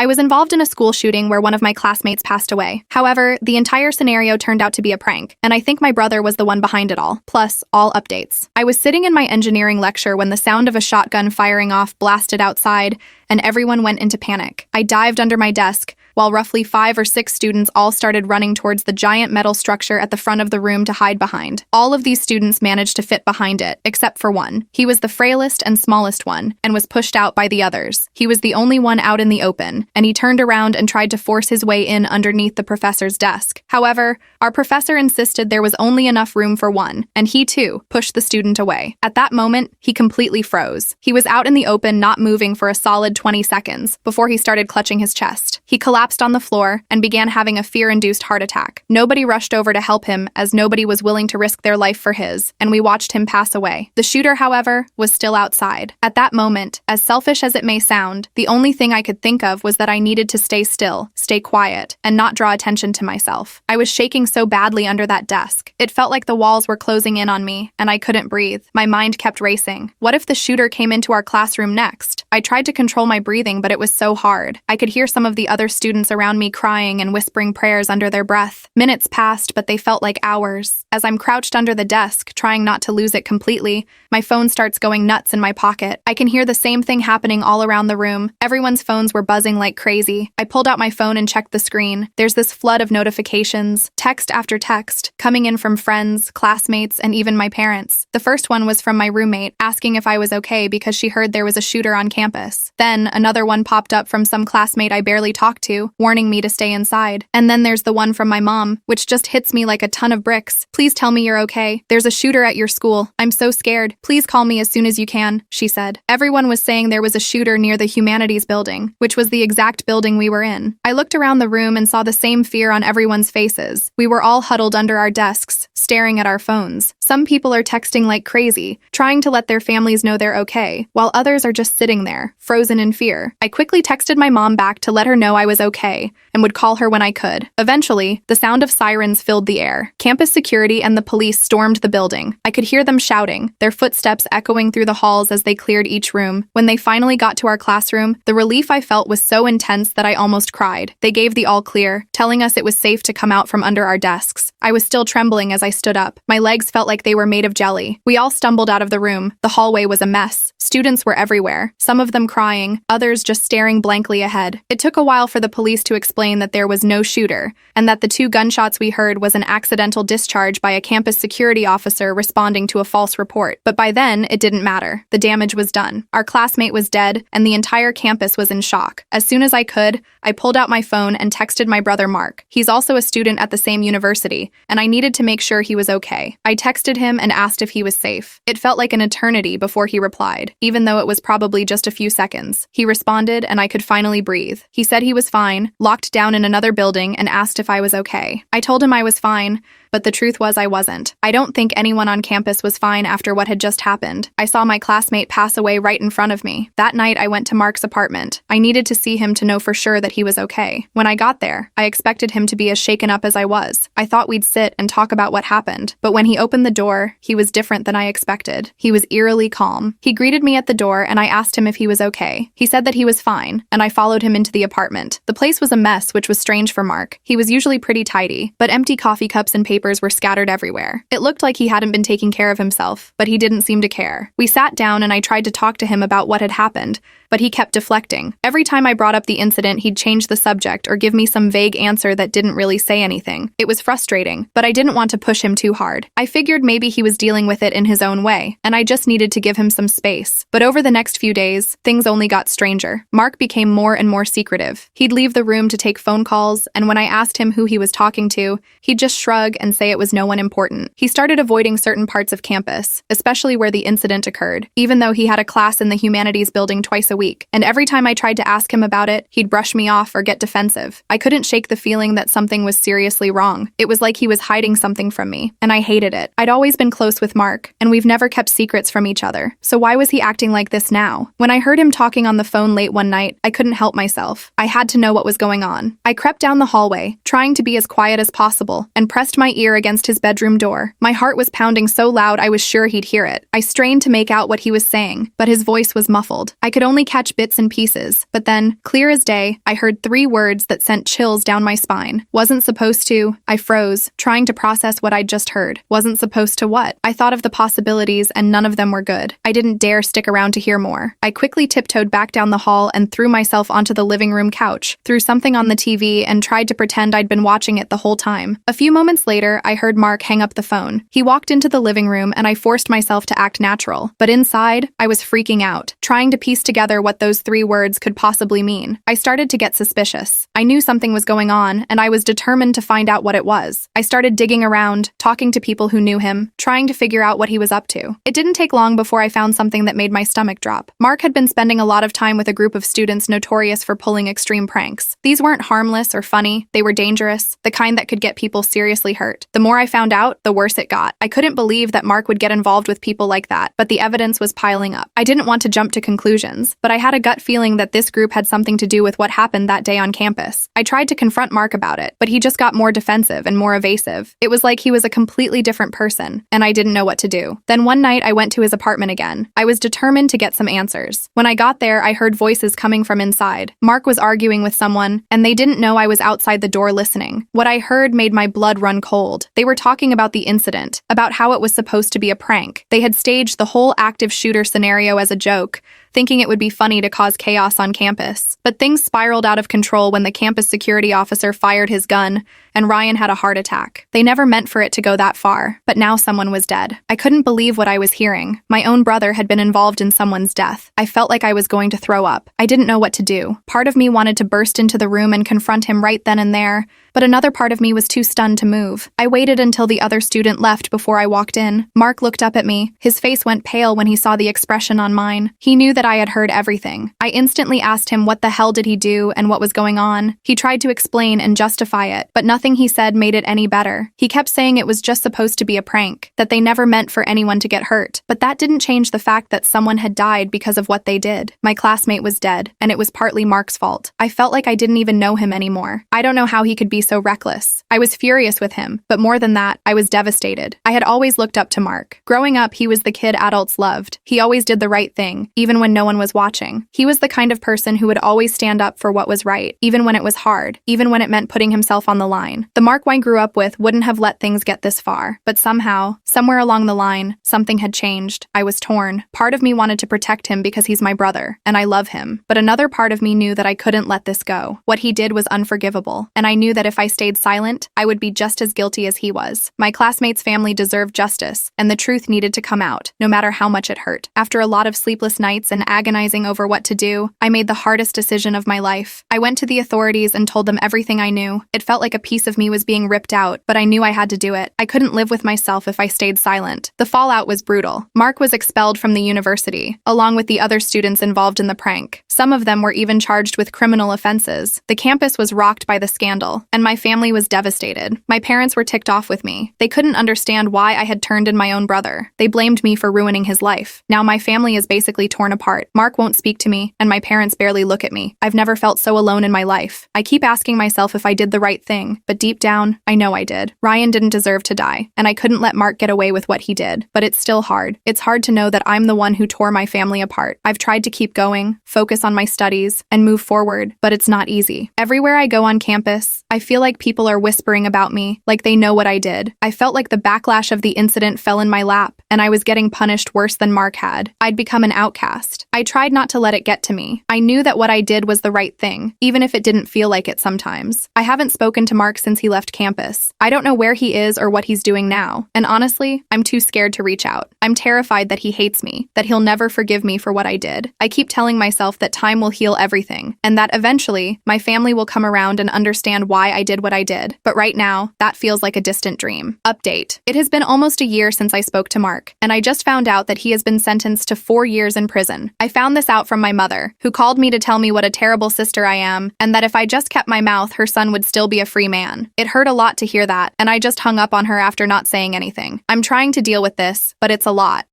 I was involved in a school shooting where one of my classmates passed away. However, the entire scenario turned out to be a prank, and I think my brother was the one behind it all. Plus, all updates. I was sitting in my engineering lecture when the sound of a shotgun firing off blasted outside, and everyone went into panic. I dived under my desk, while roughly 5 or 6 students all started running towards the giant metal structure at the front of the room to hide behind. All of these students managed to fit behind it, except for one. He was the frailest and smallest one, and was pushed out by the others. He was the only one out in the open, and he turned around and tried to force his way in underneath the professor's desk. However, our professor insisted there was only enough room for one, and he too pushed the student away. At that moment, he completely froze. He was out in the open, not moving for a solid 20 seconds, before he started clutching his chest. He collapsed on the floor and began having a fear-induced heart attack. Nobody rushed over to help him, as nobody was willing to risk their life for his, and we watched him pass away. The shooter, however, was still outside. At that moment, as selfish as it may sound, the only thing I could think of was that I needed to stay still, stay quiet, and not draw attention to myself. I was shaking so badly under that desk. It felt like the walls were closing in on me, and I couldn't breathe. My mind kept racing. What if the shooter came into our classroom next? I tried to control my breathing, but it was so hard. I could hear some of the other students around me crying and whispering prayers under their breath. Minutes passed, but they felt like hours. As I'm crouched under the desk, trying not to lose it completely, my phone starts going nuts in my pocket. I can hear the same thing happening all around the room. Everyone's phones were buzzing like crazy. I pulled out my phone and checked the screen. There's this flood of notifications, text after text, coming in from friends, classmates, and even my parents. The first one was from my roommate, asking if I was okay because she heard there was a shooter on campus. Then, another one popped up from some classmate I barely talked to, warning me to stay inside. And then there's the one from my mom, which just hits me like a ton of bricks. Please tell me you're okay. There's a shooter at your school. I'm so scared. Please call me as soon as you can, she said. Everyone was saying there was a shooter near the humanities building, which was the exact building we were in. I looked around the room and saw the same fear on everyone's faces. We were all huddled under our desks, staring at our phones. Some people are texting like crazy, trying to let their families know they're okay, while others are just sitting there, frozen in fear. I quickly texted my mom back to let her know I was okay, and would call her when I could. Eventually, the sound of sirens filled the air. Campus security and the police stormed the building. I could hear them shouting, their footsteps echoing through the halls as they cleared each room. When they finally got to our classroom, the relief I felt was so intense that I almost cried. They gave the all clear, telling us it was safe to come out from under our desks. I was still trembling as I stood up. My legs felt like they were made of jelly. We all stumbled out of the room. The hallway was a mess. Students were everywhere, some of them crying, others just staring blankly ahead. It took a while for the police to explain that there was no shooter, and that the 2 gunshots we heard was an accidental discharge by a campus security officer responding to a false report. But by then, it didn't matter. The damage was done. Our classmate was dead, and the entire campus was in shock. As soon as I could, I pulled out my phone and texted my brother Mark. He's also a student at the same university, and I needed to make sure he was okay. I texted him and asked if he was safe. It felt like an eternity before he replied, even though it was probably just a few seconds. He responded, and I could finally breathe. He said he was fine, locked down in another building, and asked if I was okay. I told him I was fine, but the truth was I wasn't. I don't think anyone on campus was fine after what had just happened. I saw my classmate pass away right in front of me. That night, I went to Mark's apartment. I needed to see him to know for sure that he was okay. When I got there, I expected him to be as shaken up as I was. I thought we'd sit and talk about what happened, but when he opened the door, he was different than I expected. He was eerily calm. He greeted me at the door, and I asked him if he was okay. He said that he was fine, and I followed him into the apartment. The place was a mess, which was strange for Mark. He was usually pretty tidy, but empty coffee cups and papers were scattered everywhere. It looked like he hadn't been taking care of himself, but he didn't seem to care. We sat down and I tried to talk to him about what had happened, but he kept deflecting. Every time I brought up the incident, he'd change the subject or give me some vague answer that didn't really say anything. It was frustrating, but I didn't want to push him too hard. I figured maybe he was dealing with it in his own way, and I just needed to give him some space. But over the next few days, things only got stranger. Mark became more and more secretive. He'd leave the room to take phone calls, and when I asked him who he was talking to, he'd just shrug and say it was no one important. He started avoiding certain parts of campus, especially where the incident occurred, even though he had a class in the humanities building twice a week. And every time I tried to ask him about it, he'd brush me off or get defensive. I couldn't shake the feeling that something was seriously wrong. It was like he was hiding something from me, and I hated it. I'd always been close with Mark, and we've never kept secrets from each other. So why was he acting like this now? When I heard him talking on the phone late one night, I couldn't help myself. I had to know what was going on. I crept down the hallway, trying to be as quiet as possible, and pressed my ear against his bedroom door. My heart was pounding so loud I was sure he'd hear it. I strained to make out what he was saying, but his voice was muffled. I could only catch bits and pieces, but then, clear as day, I heard 3 words that sent chills down my spine. Wasn't supposed to. I froze, trying to process what I'd just heard. Wasn't supposed to what? I thought of the possibilities and none of them were good. I didn't dare stick around to hear more. I quickly tiptoed back down the hall and threw myself onto the living room couch, threw something on the TV and tried to pretend I'd been watching it the whole time. A few moments later, I heard Mark hang up the phone. He walked into the living room and I forced myself to act natural. But inside, I was freaking out, trying to piece together what those 3 words could possibly mean. I started to get suspicious. I knew something was going on and I was determined to find out what it was. I started digging around, talking to people who knew him, trying to figure out what he was up to. It didn't take long before I found something that made my stomach drop. Mark had been spending a lot of time with a group of students notorious for pulling extreme pranks. These weren't harmless or funny, they were dangerous, the kind that could get people seriously hurt. The more I found out, the worse it got. I couldn't believe that Mark would get involved with people like that, but the evidence was piling up. I didn't want to jump to conclusions, but I had a gut feeling that this group had something to do with what happened that day on campus. I tried to confront Mark about it, but he just got more defensive and more evasive. It was like he was a completely different person, and I didn't know what to do. Then one night I went to his apartment again. I was determined to get some answers. When I got there, I heard voices coming from inside. Mark was arguing with someone, and they didn't know I was outside the door listening. What I heard made my blood run cold. They were talking about the incident, about how it was supposed to be a prank. They had staged the whole active shooter scenario as a joke, thinking it would be funny to cause chaos on campus. But things spiraled out of control when the campus security officer fired his gun, and Ryan had a heart attack. They never meant for it to go that far, but now someone was dead. I couldn't believe what I was hearing. My own brother had been involved in someone's death. I felt like I was going to throw up. I didn't know what to do. Part of me wanted to burst into the room and confront him right then and there, but another part of me was too stunned to move. I waited until the other student left before I walked in. Mark looked up at me. His face went pale when he saw the expression on mine. He knew that I had heard everything. I instantly asked him what the hell did he do and what was going on. He tried to explain and justify it, but nothing he said made it any better. He kept saying it was just supposed to be a prank, that they never meant for anyone to get hurt. But that didn't change the fact that someone had died because of what they did. My classmate was dead, and it was partly Mark's fault. I felt like I didn't even know him anymore. I don't know how he could be so reckless. I was furious with him, but more than that, I was devastated. I had always looked up to Mark. Growing up, he was the kid adults loved. He always did the right thing, even when no one was watching. He was the kind of person who would always stand up for what was right, even when it was hard, even when it meant putting himself on the line. The Mark I grew up with wouldn't have let things get this far, but somehow, somewhere along the line, something had changed. I was torn. Part of me wanted to protect him because he's my brother, and I love him, but another part of me knew that I couldn't let this go. What he did was unforgivable, and I knew that if I stayed silent, I would be just as guilty as he was. My classmate's family deserved justice, and the truth needed to come out, no matter how much it hurt. After a lot of sleepless nights and agonizing over what to do, I made the hardest decision of my life. I went to the authorities and told them everything I knew. It felt like a piece of me was being ripped out, but I knew I had to do it. I couldn't live with myself if I stayed silent. The fallout was brutal. Mark was expelled from the university, along with the other students involved in the prank. Some of them were even charged with criminal offenses. The campus was rocked by the scandal, and my family was devastated. My parents were ticked off with me. They couldn't understand why I had turned in my own brother. They blamed me for ruining his life. Now my family is basically torn apart. Mark won't speak to me, and my parents barely look at me. I've never felt so alone in my life. I keep asking myself if I did the right thing, but deep down, I know I did. Ryan didn't deserve to die, and I couldn't let Mark get away with what he did. But it's still hard. It's hard to know that I'm the one who tore my family apart. I've tried to keep going, focus on my studies, and move forward, but it's not easy. Everywhere I go on campus, I feel like people are whispering about me, like they know what I did. I felt like the backlash of the incident fell in my lap, and I was getting punished worse than Mark had. I'd become an outcast. I tried not to let it get to me. I knew that what I did was the right thing, even if it didn't feel like it sometimes. I haven't spoken to Mark since he left campus. I don't know where he is or what he's doing now, and honestly, I'm too scared to reach out. I'm terrified that he hates me, that he'll never forgive me for what I did. I keep telling myself that time will heal everything, and that eventually, my family will come around and understand why I did what I did. But right now, that feels like a distant dream. Update. It has been almost a year since I spoke to Mark, and I just found out that he has been sentenced to 4 years in prison. I found this out from my mother, who called me to tell me what a terrible sister I am, and that if I just kept my mouth, her son would still be a free man. It hurt a lot to hear that, and I just hung up on her after not saying anything. I'm trying to deal with this, but it's a lot.